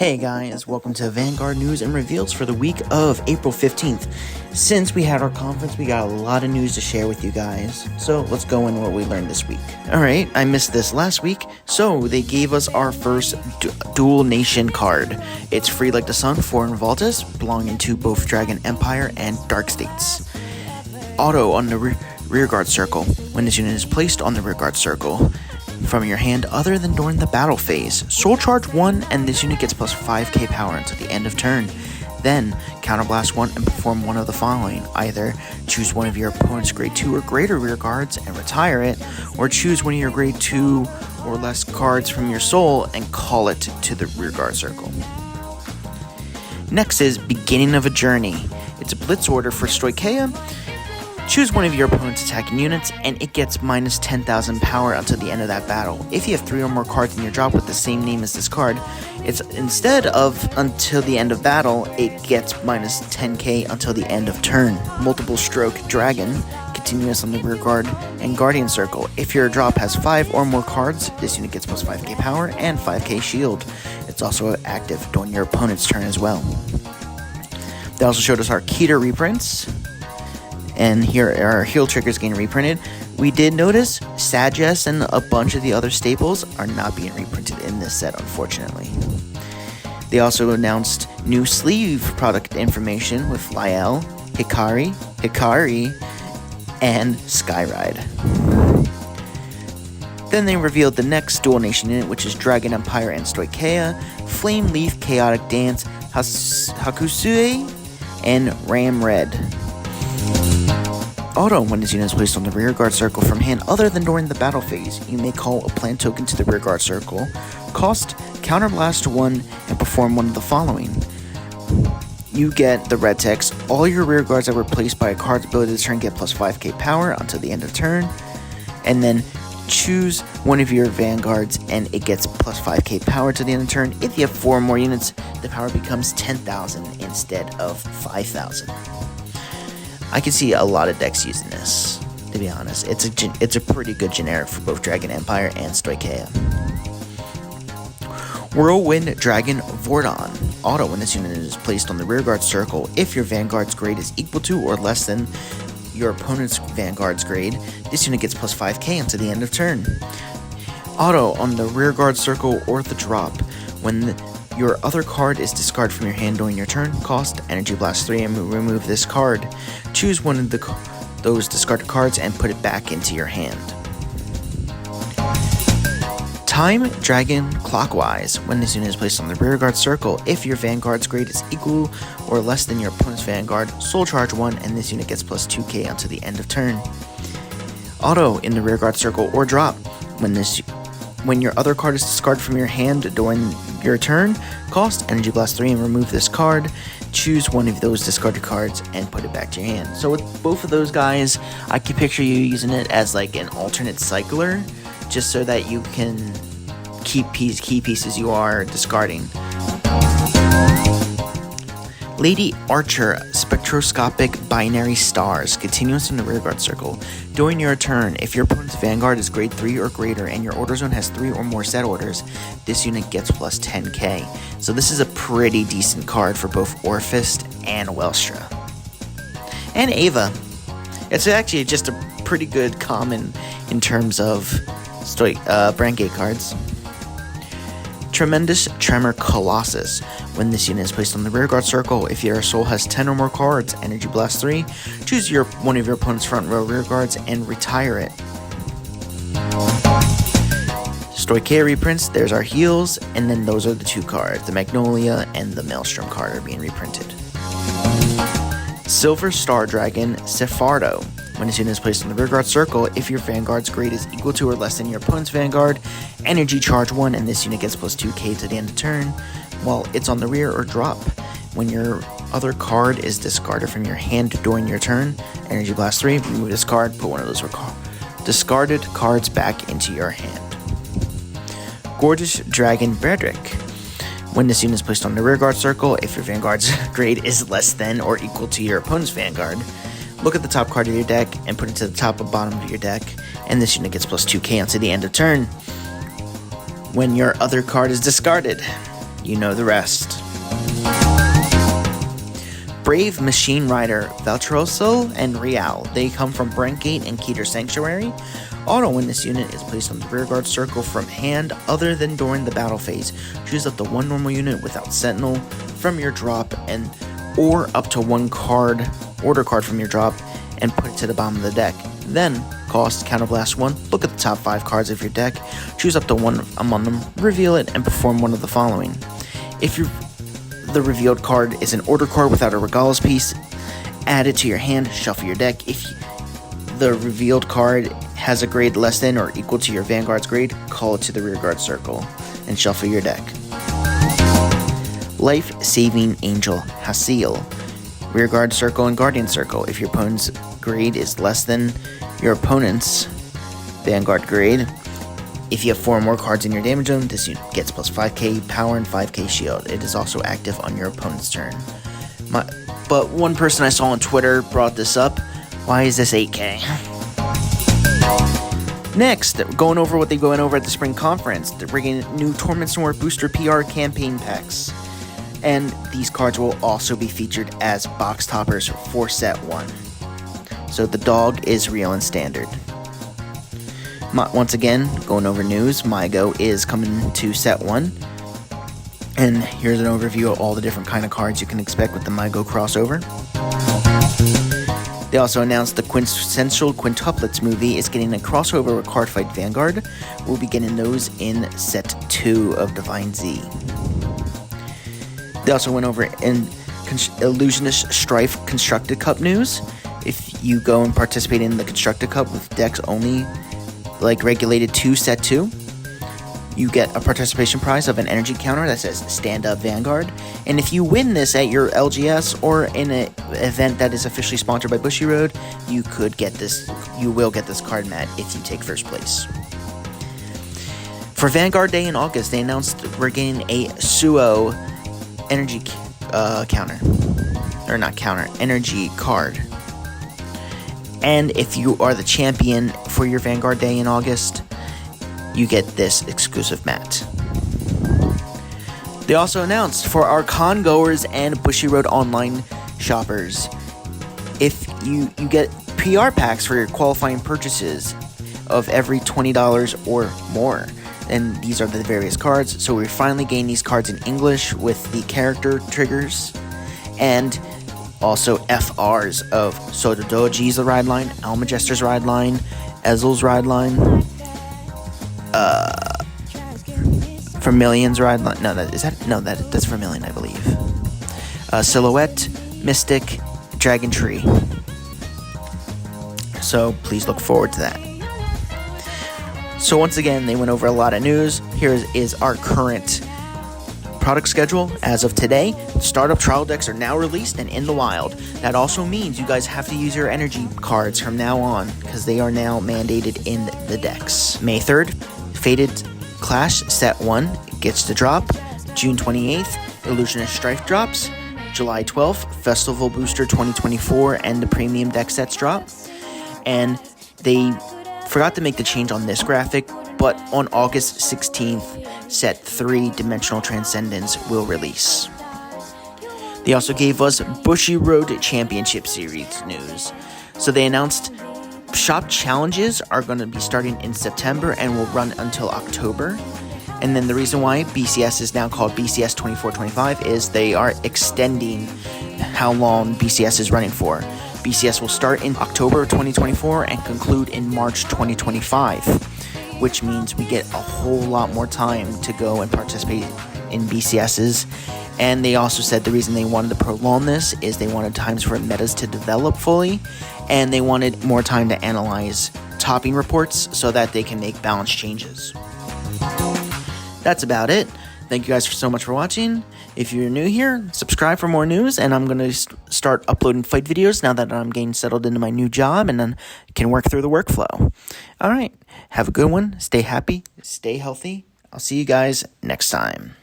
Hey guys, welcome to Vanguard News and Reveals for the week of April 15th. Since we had our conference, we got a lot of news to share with you guys. So let's go in what we learned this week. Alright, I missed this last week, so they gave us our first Dual Nation card. It's free like the sun for Voltus, belonging to both Dragon Empire and Dark States. Auto on the rearguard circle. When this unit is placed on the rearguard circle from your hand other than during the battle phase, Soul Charge 1 and this unit gets plus 5k power until the end of turn. Then counterblast 1 and perform one of the following. Either choose one of your opponent's grade 2 or greater rear guards and retire it, or choose one of your grade 2 or less cards from your soul and call it to the rearguard circle. Next is Beginning of a Journey. It's a blitz order for Stoicheia. Choose one of your opponent's attacking units, and it gets minus 10,000 power until the end of that battle. If you have 3 or more cards in your drop with the same name as this card, it's instead of until the end of battle, it gets minus 10k until the end of turn. Multiple Stroke Dragon, continuous on the rear guard and Guardian Circle. If your drop has 5 or more cards, this unit gets plus 5k power and 5k shield. It's also active during your opponent's turn as well. They also showed us our Keter reprints. And here our heal triggers getting reprinted. We did notice Sages and a bunch of the other staples are not being reprinted in this set, unfortunately. They also announced new sleeve product information with Lyell, Hikari, and Skyride. Then they revealed the next Dual Nation unit, which is Dragon Empire and Stoicheia, Flame Leaf, Chaotic Dance, Hakusue, and Ram Red. Auto, when this unit is placed on the rearguard circle from hand other than during the battle phase, you may call a plant token to the rearguard circle, cost counterblast 1, and perform one of the following. You get the red text, all your rearguards that were placed by a card's ability this turn get plus 5k power until the end of turn, and then choose one of your vanguards and it gets plus 5k power to the end of turn. If you have 4 or more units, the power becomes 10,000 instead of 5,000. I can see a lot of decks using this, to be honest. It's a pretty good generic for both Dragon Empire and Stoicheia. Whirlwind Dragon Vordon. Auto, when this unit is placed on the rearguard circle, if your Vanguard's grade is equal to or less than your opponent's Vanguard's grade, this unit gets plus 5k until the end of turn. Auto, on the rearguard circle or the drop, when your other card is discarded from your hand during your turn, cost Energy Blast 3 and remove this card. Choose one of those discarded cards and put it back into your hand. Time Dragon Clockwise. When this unit is placed on the rearguard circle, if your Vanguard's grade is equal or less than your opponent's Vanguard, Soul Charge 1 and this unit gets plus 2k until the end of turn. Auto, in the rearguard circle or drop. When your other card is discarded from your hand during your turn, cost Energy Blast 3 and remove this card. Choose one of those discarded cards and put it back to your hand. So with both of those guys, I can picture you using it as like an alternate cycler, just so that you can keep key pieces you are discarding. Lady Archer Spectroscopic Binary Stars, continuous in the rearguard circle. During your turn, if your opponent's Vanguard is grade 3 or greater and your order zone has 3 or more set orders, this unit gets plus 10k. So this is a pretty decent card for both Orphist and Welstra. And Ava. It's actually just a pretty good common in terms of brand gate cards. Tremendous Tremor Colossus. When this unit is placed on the rearguard circle, if your soul has 10 or more cards, Energy Blast 3, choose one of your opponent's front row rearguards and retire it. Stoicheia reprints, there's our heals, and then those are the 2 cards. The Magnolia and the Maelstrom card are being reprinted. Silver Star Dragon Sephardo. When this unit is placed on the rearguard circle, if your Vanguard's grade is equal to or less than your opponent's Vanguard, Energy Charge 1 and this unit gets plus 2k to the end of turn, while it's on the rear or drop. When your other card is discarded from your hand during your turn, Energy Blast 3, remove this card, put one of those discarded cards back into your hand. Gorgeous Dragon Bredrick. When this unit is placed on the rearguard circle, if your Vanguard's grade is less than or equal to your opponent's Vanguard, look at the top card of your deck and put it to the top or bottom of your deck, and this unit gets plus 2k until the end of turn. When your other card is discarded, You know the rest. Brave, Machine Rider, Valtroso, and Real. They come from Brentgate and Keter Sanctuary. Auto when this unit is placed on the rearguard circle from hand other than during the battle phase. Choose up to one normal unit without Sentinel from your drop or up to one order card from your drop and put it to the bottom of the deck. Then, cost, counterblast 1, look at the top 5 cards of your deck, choose up to one among them, reveal it, and perform one of the following. If the revealed card is an order card without a Regalis piece, add it to your hand, shuffle your deck. If the revealed card has a grade less than or equal to your Vanguard's grade, call it to the rearguard circle and shuffle your deck. Life-Saving Angel, Hasil. Rearguard circle and Guardian circle. If your opponent's grade is less than your opponent's Vanguard grade, if you have 4 or more cards in your damage zone, this unit gets plus 5k power and 5k shield. It is also active on your opponent's turn. But one person I saw on Twitter brought this up. Why is this 8k? Next, going over what they went over at the Spring Conference. They're bringing new Torment Snore Booster PR campaign packs. And these cards will also be featured as box toppers for set 1. So the dog is real and standard. Once again, going over news, MyGo is coming to set 1. And here's an overview of all the different kind of cards you can expect with the MyGo crossover. They also announced the Quintessential Quintuplets movie is getting a crossover with Cardfight Vanguard. We'll be getting those in set 2 of Divine Z. They also went over in Illusionist Strife Constructed Cup news. If you go and participate in the Constructed Cup with decks only like regulated to set 2, you get a participation prize of an energy counter that says Stand Up Vanguard. And if you win this at your LGS or in an event that is officially sponsored by Bushiroad, you will get this card mat if you take first place. For Vanguard Day in August, they announced we're getting a Suo energy energy card. And if you are the champion for your Vanguard Day in August, you get this exclusive mat. They also announced for our con goers and Bushiroad online shoppers, if you get PR packs for your qualifying purchases of every $20 or more. And these are the various cards. So we're finally getting these cards in English with the character triggers. And also FRs of Sotodoji's the ride line, Almajester's ride line, Ezel's ride line, Vermilion's ride line. That's Vermilion, I believe. Silhouette, Mystic, Dragon Tree. So please look forward to that. So once again, they went over a lot of news. Here is our current product schedule. As of today, startup trial decks are now released and in the wild. That also means you guys have to use your energy cards from now on, because they are now mandated in the decks. May 3rd, Fated Clash Set 1 gets to drop. June 28th, Illusionist Strife drops. July 12th, Festival Booster 2024 and the Premium deck sets drop. And they forgot to make the change on this graphic, but on August 16th, Set 3 Dimensional Transcendence will release. They also gave us Bushiroad Championship Series news. So they announced shop challenges are going to be starting in September and will run until October. And then the reason why BCS is now called BCS 2425 is they are extending how long BCS is running for. BCS will start in October 2024 and conclude in March 2025, which means we get a whole lot more time to go and participate in BCSs. And they also said the reason they wanted to prolong this is they wanted times for metas to develop fully, and they wanted more time to analyze topping reports so that they can make balance changes. That's about it. Thank you guys so much for watching. If you're new here, subscribe for more news, and I'm going to start uploading fight videos now that I'm getting settled into my new job and then can work through the workflow. All right, have a good one. Stay happy, stay healthy. I'll see you guys next time.